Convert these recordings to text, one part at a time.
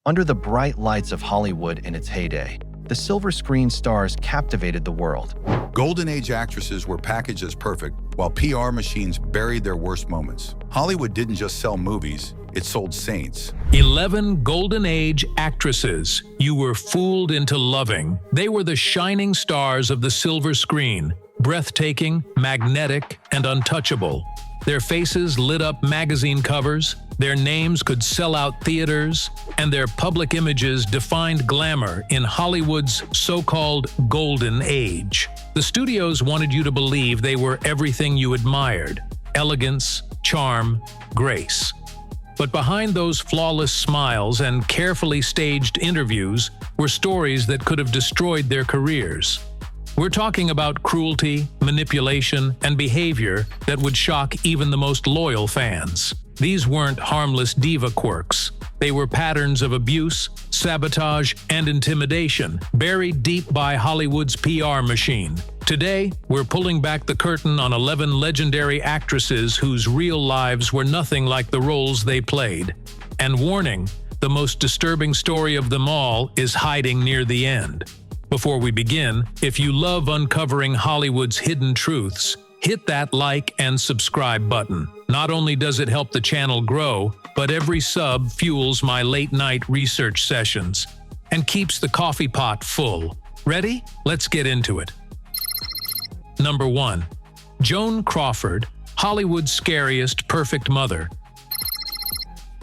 Under the bright lights of Hollywood in its heyday, the silver screen stars captivated the world. Golden Age actresses were packaged as perfect, while PR machines buried their worst moments. Hollywood didn't just sell movies, it sold saints. 11 Golden Age actresses you were fooled into loving. They were the shining stars of the silver screen, breathtaking, magnetic, and untouchable. Their faces lit up magazine covers, their names could sell out theaters, and their public images defined glamour in Hollywood's so-called Golden Age. The studios wanted you to believe they were everything you admired: elegance, charm, grace. But behind those flawless smiles and carefully staged interviews were stories that could have destroyed their careers. We're talking about cruelty, manipulation, and behavior that would shock even the most loyal fans. These weren't harmless diva quirks. They were patterns of abuse, sabotage, and intimidation, buried deep by Hollywood's PR machine. Today, we're pulling back the curtain on 11 legendary actresses whose real lives were nothing like the roles they played. And warning, the most disturbing story of them all is hiding near the end. Before we begin, if you love uncovering Hollywood's hidden truths, hit that like and subscribe button. Not only does it help the channel grow, but every sub fuels my late-night research sessions and keeps the coffee pot full. Ready? Let's get into it. Number 1. Joan Crawford, Hollywood's scariest perfect mother.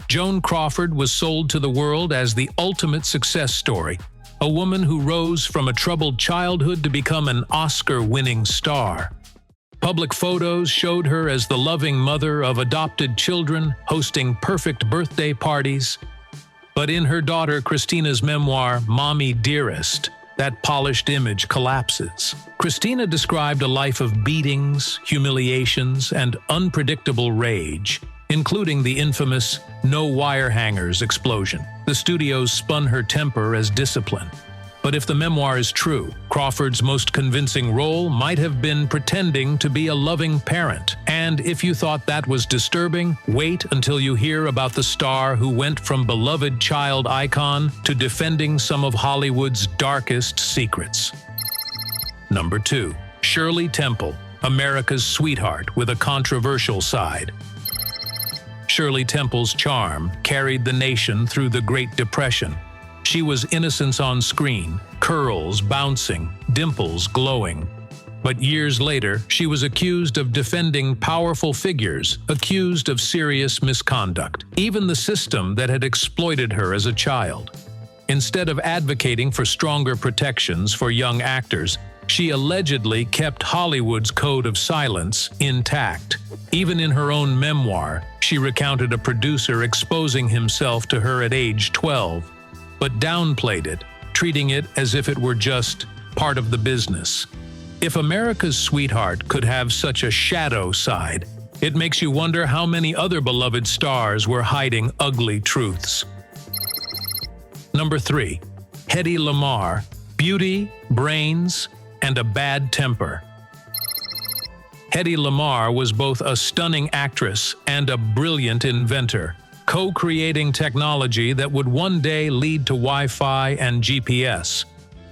Joan Crawford was sold to the world as the ultimate success story, a woman who rose from a troubled childhood to become an Oscar-winning star. Public photos showed her as the loving mother of adopted children, hosting perfect birthday parties. But in her daughter Christina's memoir, Mommie Dearest, that polished image collapses. Christina described a life of beatings, humiliations, and unpredictable rage, including the infamous "no wire hangers" explosion. The studios spun her temper as discipline. But if the memoir is true, Crawford's most convincing role might have been pretending to be a loving parent. And if you thought that was disturbing, wait until you hear about the star who went from beloved child icon to defending some of Hollywood's darkest secrets. Number 2. Shirley Temple, America's sweetheart with a controversial side. Shirley Temple's charm carried the nation through the Great Depression. She was innocence on screen, curls bouncing, dimples glowing. But years later, she was accused of defending powerful figures, accused of serious misconduct, even the system that had exploited her as a child. Instead of advocating for stronger protections for young actors, she allegedly kept Hollywood's code of silence intact. Even in her own memoir, she recounted a producer exposing himself to her at age 12. But downplayed it, treating it as if it were just part of the business. If America's sweetheart could have such a shadow side, it makes you wonder how many other beloved stars were hiding ugly truths. Number 3. Hedy Lamarr, beauty, brains, and a bad temper. Hedy Lamarr was both a stunning actress and a brilliant inventor, co-creating technology that would one day lead to Wi-Fi and GPS.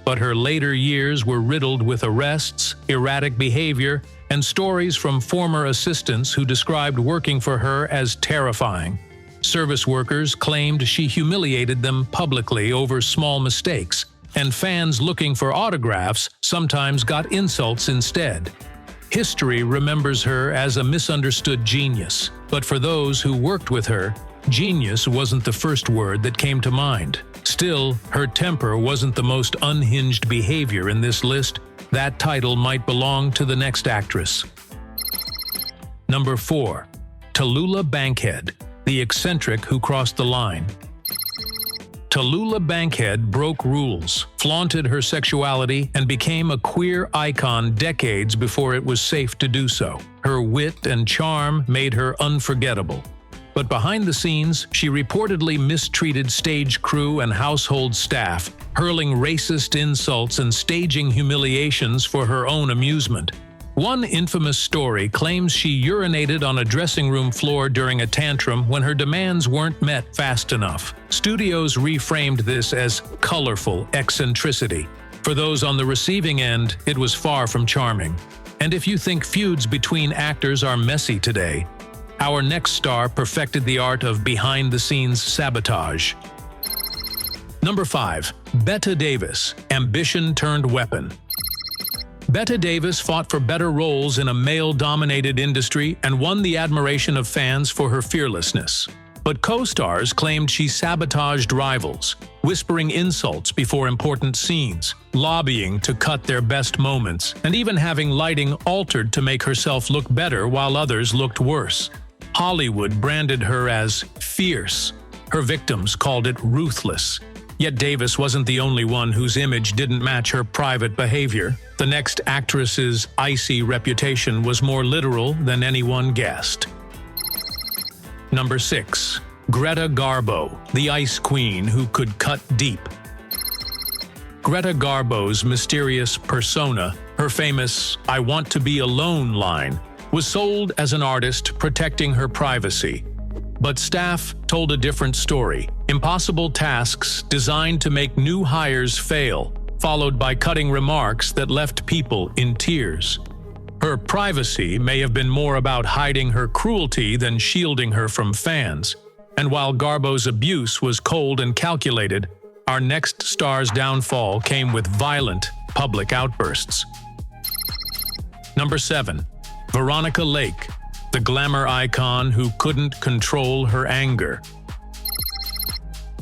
But her later years were riddled with arrests, erratic behavior, and stories from former assistants who described working for her as terrifying. Service workers claimed she humiliated them publicly over small mistakes, and fans looking for autographs sometimes got insults instead. History remembers her as a misunderstood genius, but for those who worked with her, genius wasn't the first word that came to mind. Still, her temper wasn't the most unhinged behavior in this list. That title might belong to the next actress. Number 4. Tallulah Bankhead, the eccentric who crossed the line. Tallulah Bankhead broke rules, flaunted her sexuality, and became a queer icon decades before it was safe to do so. Her wit and charm made her unforgettable. But behind the scenes, she reportedly mistreated stage crew and household staff, hurling racist insults and staging humiliations for her own amusement. One infamous story claims she urinated on a dressing room floor during a tantrum when her demands weren't met fast enough. Studios reframed this as colorful eccentricity. For those on the receiving end, it was far from charming. And if you think feuds between actors are messy today, our next star perfected the art of behind-the-scenes sabotage. Number 5. Bette Davis, ambition turned weapon. Bette Davis fought for better roles in a male-dominated industry and won the admiration of fans for her fearlessness. But co-stars claimed she sabotaged rivals, whispering insults before important scenes, lobbying to cut their best moments, and even having lighting altered to make herself look better while others looked worse. Hollywood branded her as fierce. Her victims called it ruthless. Yet Davis wasn't the only one whose image didn't match her private behavior. The next actress's icy reputation was more literal than anyone guessed. Number 6. GRETA GARBO, the Ice Queen who could cut deep. GRETA GARBO's mysterious persona, her famous "I want to be alone" line, was sold as an artist protecting her privacy. But staff told a different story. Impossible tasks designed to make new hires fail, followed by cutting remarks that left people in tears. Her privacy may have been more about hiding her cruelty than shielding her from fans. And while Garbo's abuse was cold and calculated, our next star's downfall came with violent public outbursts. Number 7. Veronica Lake, the glamour icon who couldn't control her anger.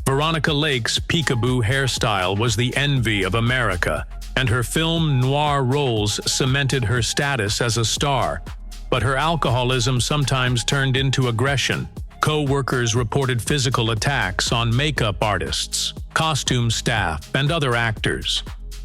Veronica Lake's peekaboo hairstyle was the envy of America, and her film noir roles cemented her status as a star. But her alcoholism sometimes turned into aggression. Co-workers reported physical attacks on makeup artists, costume staff, and other actors.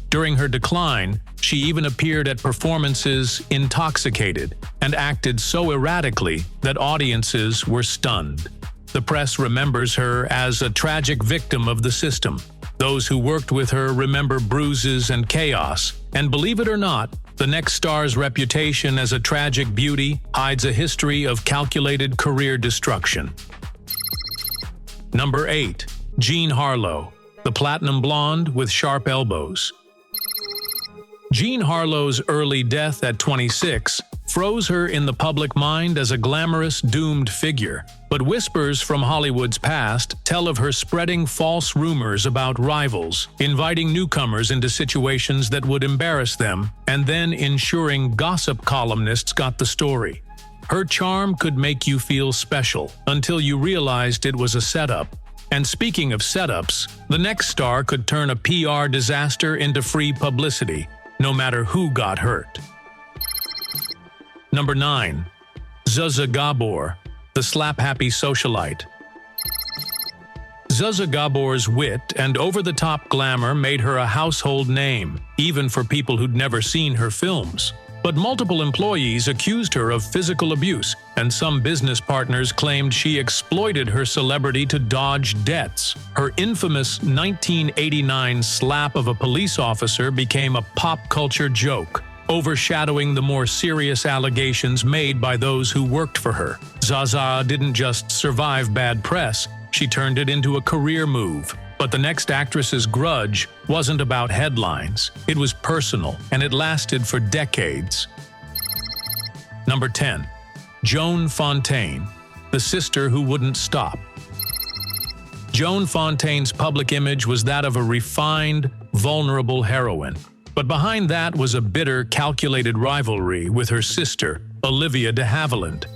During her decline, she even appeared at performances intoxicated and acted so erratically that audiences were stunned. The press remembers her as a tragic victim of the system. Those who worked with her remember bruises and chaos. And believe it or not, the next star's reputation as a tragic beauty hides a history of calculated career destruction. Number 8. Jean Harlow, the platinum blonde with sharp elbows. Jean Harlow's early death at 26 froze her in the public mind as a glamorous, doomed figure. But whispers from Hollywood's past tell of her spreading false rumors about rivals, inviting newcomers into situations that would embarrass them, and then ensuring gossip columnists got the story. Her charm could make you feel special until you realized it was a setup. And speaking of setups, the next star could turn a PR disaster into free publicity, no matter who got hurt. Number 9. Zsa GABOR, the slap-happy socialite. Zsa GABOR's wit and over-the-top glamour made her a household name, even for people who'd never seen her films. But multiple employees accused her of physical abuse, and some business partners claimed she exploited her celebrity to dodge debts. Her infamous 1989 slap of a police officer became a pop culture joke, overshadowing the more serious allegations made by those who worked for her. Zsa didn't just survive bad press, she turned it into a career move. But the next actress's grudge wasn't about headlines. It was personal, and it lasted for decades. Number 10. Joan Fontaine, the sister who wouldn't stop. Joan Fontaine's public image was that of a refined, vulnerable heroine. But behind that was a bitter, calculated rivalry with her sister, Olivia de Havilland.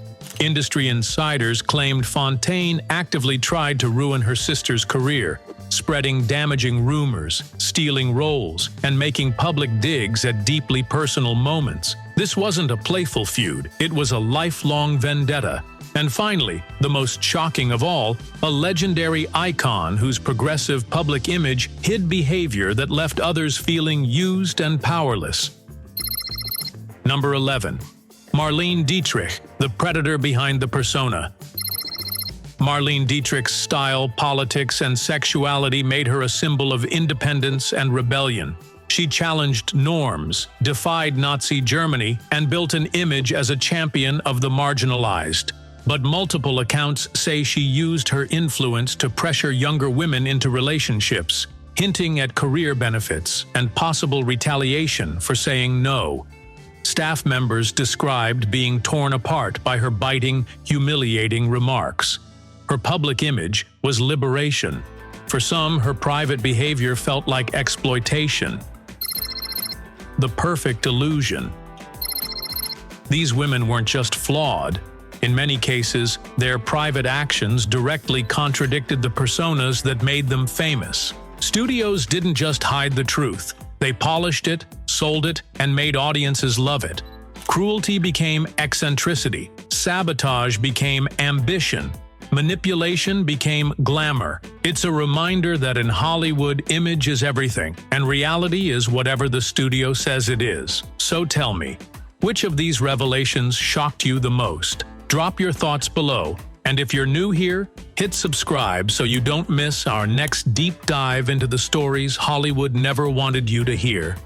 Industry insiders claimed Fontaine actively tried to ruin her sister's career, spreading damaging rumors, stealing roles, and making public digs at deeply personal moments. This wasn't a playful feud, it was a lifelong vendetta. And finally, the most shocking of all, a legendary icon whose progressive public image hid behavior that left others feeling used and powerless. Number 11. Marlene Dietrich, the predator behind the persona. Marlene Dietrich's style, politics, and sexuality made her a symbol of independence and rebellion. She challenged norms, defied Nazi Germany, and built an image as a champion of the marginalized. But multiple accounts say she used her influence to pressure younger women into relationships, hinting at career benefits and possible retaliation for saying no. Staff members described being torn apart by her biting, humiliating remarks. Her public image was liberation. For some, her private behavior felt like exploitation. The perfect illusion. These women weren't just flawed. In many cases, their private actions directly contradicted the personas that made them famous. Studios didn't just hide the truth. They polished it, sold it, and made audiences love it. Cruelty became eccentricity. Sabotage became ambition. Manipulation became glamour. It's a reminder that in Hollywood, image is everything, and reality is whatever the studio says it is. So tell me, which of these revelations shocked you the most? Drop your thoughts below, and if you're new here, hit subscribe so you don't miss our next deep dive into the stories Hollywood never wanted you to hear.